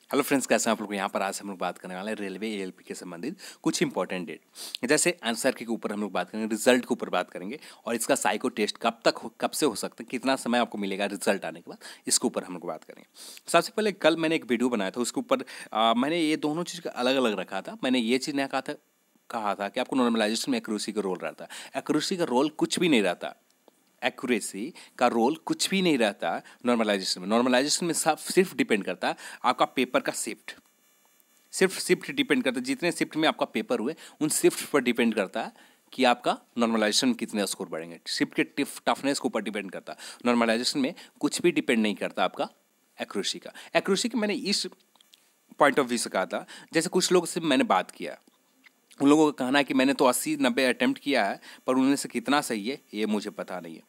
Hello friends, कैसे हैं आप लोग। यहाँ पर आज हम लोग बात करने वाले हैं रेलवे एएलपी के संबंधित कुछ इंपॉर्टेंट डेट। जैसे आंसर के ऊपर हम लोग बात करेंगे, रिजल्ट के ऊपर बात करेंगे और इसका साइको टेस्ट कब से हो सकता है, कितना समय आपको मिलेगा रिजल्ट आने के बाद, इसके ऊपर हम लोग बात करेंगे। सबसे पहले कल मैंने एक वीडियो बनाया था, उसके ऊपर मैंने ये दोनों चीज़ का अलग अलग रखा था। मैंने ये चीज़ नहीं कहा था कि आपको नॉर्मलाइजेशन में एक्यूरेसी का रोल रहता है। एक्यूरेसी का रोल कुछ भी नहीं रहता। एक्यूरेसी का रोल कुछ भी नहीं रहता नॉर्मलाइजेशन में। नॉर्मलाइजेशन में सब सिर्फ डिपेंड करता है आपका पेपर का सिर्फ शिफ्ट डिपेंड करता है। जितने शिफ्ट में आपका पेपर हुए उन शिफ्ट पर डिपेंड करता है कि आपका नॉर्मलाइजेशन कितने स्कोर बढ़ेंगे। शिफ्ट के टफनेस के ऊपर डिपेंड करता है। नॉर्मलाइजेशन में कुछ भी डिपेंड नहीं करता आपका एक्यूरेसी का। एक्यूरेसी का मैंने इस पॉइंट ऑफ व्यू से कहा था, जैसे कुछ लोगों से मैंने बात किया, उन लोगों का कहना है कि मैंने तो 80-90 अटैम्प्ट किया है, पर उनमें से कितना सही है ये मुझे पता नहीं है।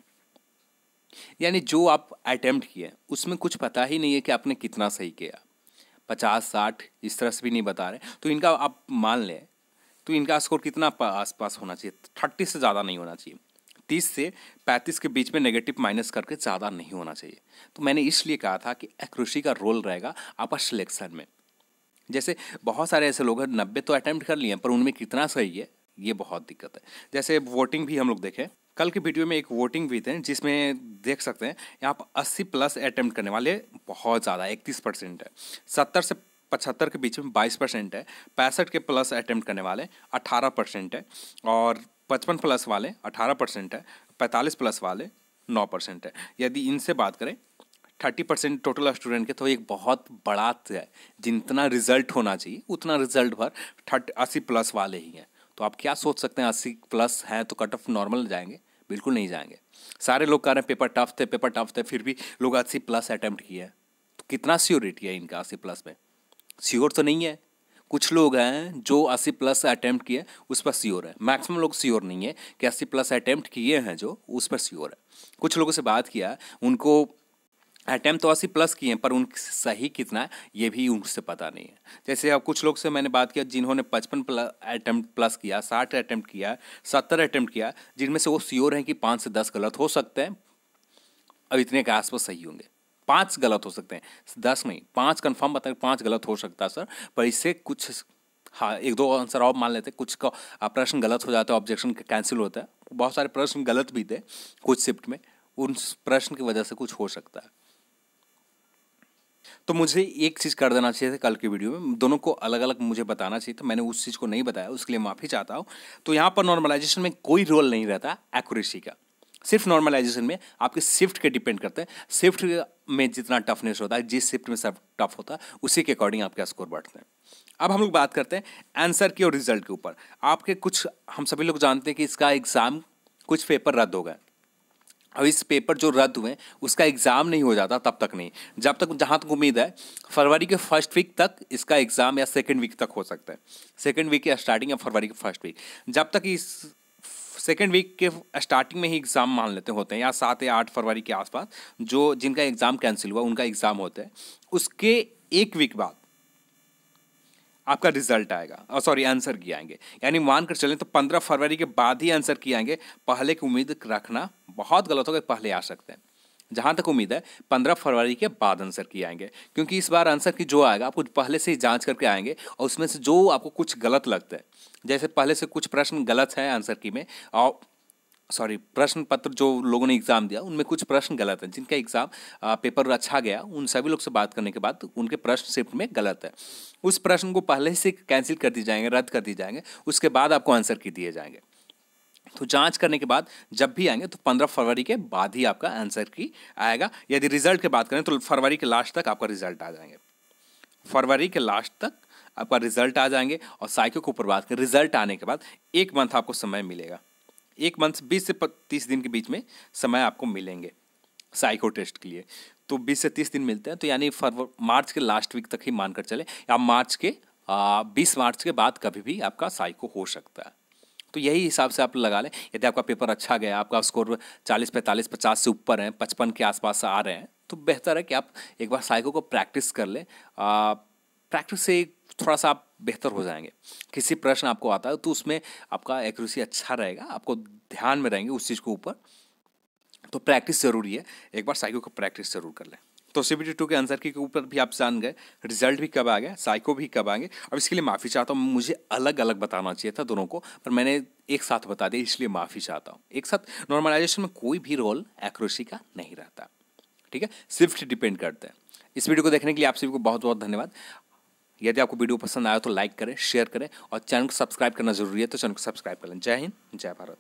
यानी जो आप अटैम्प्ट किए उसमें कुछ पता ही नहीं है कि आपने कितना सही किया। 50-60 इस तरह से भी नहीं बता रहे, तो इनका आप मान लें तो इनका स्कोर कितना आसपास होना चाहिए? 30 से ज़्यादा नहीं होना चाहिए। 30 से 35 के बीच में नेगेटिव माइनस करके ज़्यादा नहीं होना चाहिए। तो मैंने इसलिए कहा था कि एक्यूरेसी का रोल रहेगा आपका सिलेक्शन में। जैसे बहुत सारे ऐसे लोग हैं 90 तो अटैम्प्ट कर लिए पर उनमें कितना सही है ये बहुत दिक्कत है। जैसे वोटिंग भी हम लोग देखें, कल की वीडियो में एक वोटिंग भी थे जिसमें देख सकते हैं यहाँ पर 80 प्लस अटैम्प्ट करने वाले बहुत ज़्यादा 31% है। 70 से 75 के बीच में 22% है। 65 के प्लस अटैम्प्ट करने वाले 18% है और 55 प्लस वाले 18% है। 45 प्लस वाले 9% है। यदि इनसे बात करें 30% टोटल स्टूडेंट के, तो एक बहुत बड़ा है। जितना रिजल्ट होना चाहिए उतना रिजल्ट भर 80 प्लस वाले ही हैं। तो आप क्या सोच सकते हैं 80 प्लस हैं तो कट ऑफ नॉर्मल जाएंगे? बिल्कुल नहीं जाएंगे। सारे लोग कह रहे हैं पेपर टफ थे, फिर भी लोग 80 प्लस अटैम्प्ट किए हैं। तो कितना श्योरिटी है इनका 80 प्लस में? श्योर तो नहीं है। कुछ लोग हैं जो 80 प्लस अटैम्प्ट किए उस पर श्योर है। मैक्सिमम लोग श्योर नहीं है कि 80 प्लस अटैम्प्ट किए हैं जो उस पर श्योर है। कुछ लोगों से बात किया, उनको अटैम्प्ट तो 80 प्लस किए हैं पर उन सही कितना है ये भी उनसे पता नहीं है। जैसे अब कुछ लोग से मैंने बात किया जिन्होंने 55 अटैम्प्ट प्लस किया, 60 अटैम्प्ट किया, 70 अटैम्प्ट किया, जिनमें से वो श्योर हैं कि 5 से 10 गलत हो सकते हैं, अब इतने के आसपास सही होंगे। 5 गलत हो सकते हैं, 10 नहीं, 5 कन्फर्म बताए, 5 गलत हो सकता है सर, पर इससे कुछ हाँ 1-2 आंसर और मान लेते, कुछ का प्रश्न गलत हो जाता है, ऑब्जेक्शन कैंसिल होता है। बहुत सारे प्रश्न गलत भी थे कुछ शिफ्ट में, उन प्रश्न की वजह से कुछ हो सकता है। तो मुझे एक चीज़ कर देना चाहिए था कल की वीडियो में, दोनों को अलग अलग मुझे बताना चाहिए था। मैंने उस चीज़ को नहीं बताया, उसके लिए माफ़ी चाहता हूँ। तो यहाँ पर नॉर्मलाइजेशन में कोई रोल नहीं रहता एक्यूरेसी का। सिर्फ नॉर्मलाइजेशन में आपके शिफ्ट के डिपेंड करते हैं। शिफ्ट में जितना टफनेस होता है, जिस शिफ्ट में सब टफ होता है, उसी के अकॉर्डिंग आपके स्कोर बढ़ते हैं। अब हम लोग बात करते हैं आंसर की और रिजल्ट के ऊपर। आपके कुछ, हम सभी लोग जानते हैं कि इसका एग्ज़ाम, कुछ पेपर रद्द हो गए। अब इस पेपर जो रद्द हुए उसका एग्ज़ाम नहीं हो जाता तब तक नहीं, जब तक, जहाँ तक उम्मीद है फरवरी के फर्स्ट वीक तक इसका एग्ज़ाम या सेकेंड वीक तक हो सकता है। सेकेंड वीक या स्टार्टिंग या फरवरी के फर्स्ट वीक, जब तक इस सेकेंड वीक के स्टार्टिंग में ही एग्ज़ाम मान लेते होते हैं, या 7 या 8 फरवरी के आसपास जो जिनका एग्ज़ाम कैंसिल हुआ उनका एग्ज़ाम होता है, उसके एक वीक बाद आपका रिजल्ट आएगा, और सॉरी आंसर की आएंगे। यानी मान कर चलें तो 15 फरवरी के बाद ही आंसर की आएंगे। पहले की उम्मीद रखना बहुत गलत होगा, पहले आ सकते हैं। जहाँ तक उम्मीद है 15 फरवरी के बाद आंसर की आएंगे, क्योंकि इस बार आंसर की जो आएगा आपको पहले से ही जांच करके आएंगे, और उसमें से जो आपको कुछ गलत लगता है, जैसे पहले से कुछ प्रश्न गलत है आंसर की में, और सॉरी प्रश्न पत्र जो लोगों ने एग्ज़ाम दिया उनमें कुछ प्रश्न गलत हैं। जिनका एग्ज़ाम पेपर अच्छा गया उन सभी लोग से बात करने के बाद उनके प्रश्न शिफ्ट में गलत है, उस प्रश्न को पहले से कैंसिल कर दी जाएंगे, रद्द कर दी जाएंगे, उसके बाद आपको आंसर की दिए जाएंगे। तो जांच करने के बाद जब भी आएंगे तो 15 फरवरी के बाद ही आपका आंसर की आएगा। यदि रिजल्ट की बात करें तो फरवरी के लास्ट तक आपका रिजल्ट आ जाएंगे। फरवरी के लास्ट तक आपका रिजल्ट आ जाएंगे। और साइको के ऊपर बात करें, रिजल्ट आने के बाद 1 मंथ आपको समय मिलेगा। 1 मंथ 20 से 30 दिन के बीच में समय आपको मिलेंगे साइको टेस्ट के लिए। तो 20 से 30 दिन मिलते हैं, तो यानी मार्च के लास्ट वीक तक ही मानकर चले, या मार्च के 20 मार्च के बाद कभी भी आपका साइको हो सकता है। तो यही हिसाब से आप लगा लें। यदि आपका पेपर अच्छा गया, आपका स्कोर 40, 45, 50 से ऊपर है, 55 के आसपास आ रहे हैं, तो बेहतर है कि आप एक बार साइको को प्रैक्टिस कर लें। प्रैक्टिस से थोड़ा सा आप बेहतर हो जाएंगे। किसी प्रश्न आपको आता है तो उसमें आपका एक्यूरेसी अच्छा रहेगा, आपको ध्यान में रहेंगे उस चीज़ के ऊपर। तो प्रैक्टिस ज़रूरी है, एक बार साइको को प्रैक्टिस ज़रूर कर लें। तो तो CBT 2 के आंसर के ऊपर भी आप जान गए, रिजल्ट भी कब आ गया, साइको भी कब आएंगे। अब इसके लिए माफ़ी चाहता हूँ, मुझे अलग अलग बताना चाहिए था दोनों को, पर मैंने एक साथ बता दिया, इसलिए माफ़ी चाहता हूँ। एक साथ नॉर्मलाइजेशन में कोई भी रोल एक्यूरेसी का नहीं रहता, ठीक है, सिर्फ डिपेंड करता है। इस वीडियो को देखने के लिए आप सभी को बहुत बहुत धन्यवाद। यदि आपको वीडियो पसंद आया तो लाइक करें, शेयर करें और चैनल को सब्सक्राइब करना जरूरी है, तो चैनल को सब्सक्राइब कर लें। जय हिंद, जय भारत।